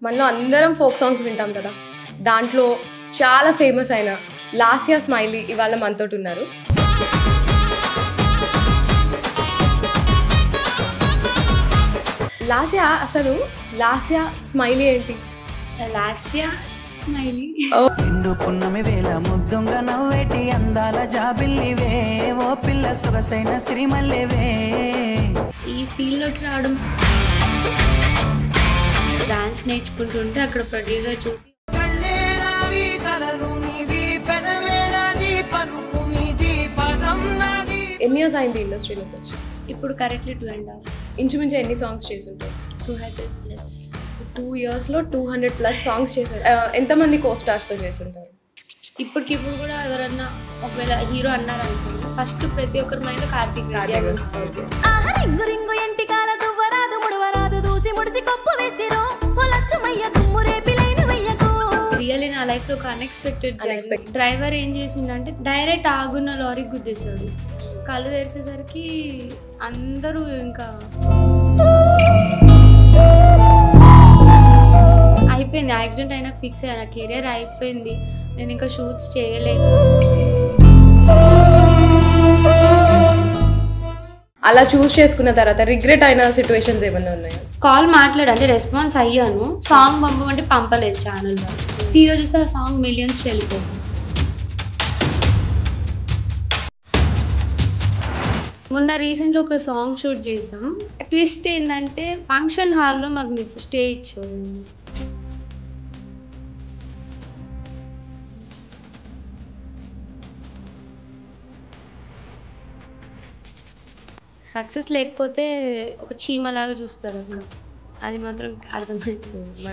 మనలో అందరం folk songs వింటాం కదా, దాంట్లో చాలా ఫేమస్ అయిన లాస్యా స్మైలీ ఇవాళ మనతోటి ఉన్నారు. లాస్యా, అసలు లాస్యా స్మైలీ ఏంటి? లాస్యా స్మైలీ ఎండు పున్నమి వేళ ముద్దుంగా నవ్వేటి అందాల జాబిల్లివే, ఓ పిల్ల సొగసైన సిరిమల్లివే. ఈ ఫీల్డ్లోకి రావడం, డాన్స్ నేర్చుకుంటుంటే అక్కడ ప్రొడ్యూసర్ చూసి ఎన్ని ఇయర్స్ అయింది ఇండస్ట్రీలోకి వచ్చి? ఇప్పుడు కరెక్ట్లీ 2.5. ఇంచుమించు ఎన్ని సాంగ్స్ చేస్తుంటారు? 200+. 2 yearsలో 200+ సాంగ్స్ చేశారు. ఎంతమంది కో స్టార్స్తో చేస్తుంటారు? ఇప్పటికిప్పుడు కూడా ఎవరన్నా ఒకవేళ హీరో అన్నారనుకోండి, ఫస్ట్ ప్రతి ఒక్కరి మైండ్లో కార్తీక్ రియల్లీ నా లైఫ్లో ఒక అన్ఎక్స్పెక్టెడ్ డ్రైవర్ ఏం చేసిండంటే డైరెక్ట్ ఆగున్న లారీకి గుద్దేశాడు. కళ్ళు తెరిచేసరికి అందరూ ఇంకా అయిపోయింది, యాక్సిడెంట్ అయినా ఫిక్స్ అయ్యా, నా కెరియర్ అయిపోయింది, నేను ఇంకా షూట్స్ చేయలేను. అలా చూస్ చేసుకున్న తర్వాత రిగ్రెట్ అయిన సిచ్యువేషన్స్ ఏమైనా ఉన్నాయా? కాల్ మాట్లాడంటే రెస్పాన్స్ అయ్యాను, సాంగ్ పంపమంటే పంపలేదు ఛానల్లో. తీరా చూస్తే ఆ సాంగ్ మిలియన్స్ వెళ్ళిపోయింది. మొన్న రీసెంట్గా ఒక సాంగ్ షూట్ చేసాం. ట్విస్ట్ ఏంటంటే ఫంక్షన్ హాల్లో మాకు స్టే ఇచ్చారు. సక్సెస్ లేకపోతే ఒక చీమలాగా చూస్తారు, అది మాత్రం అర్థమైపోయింది.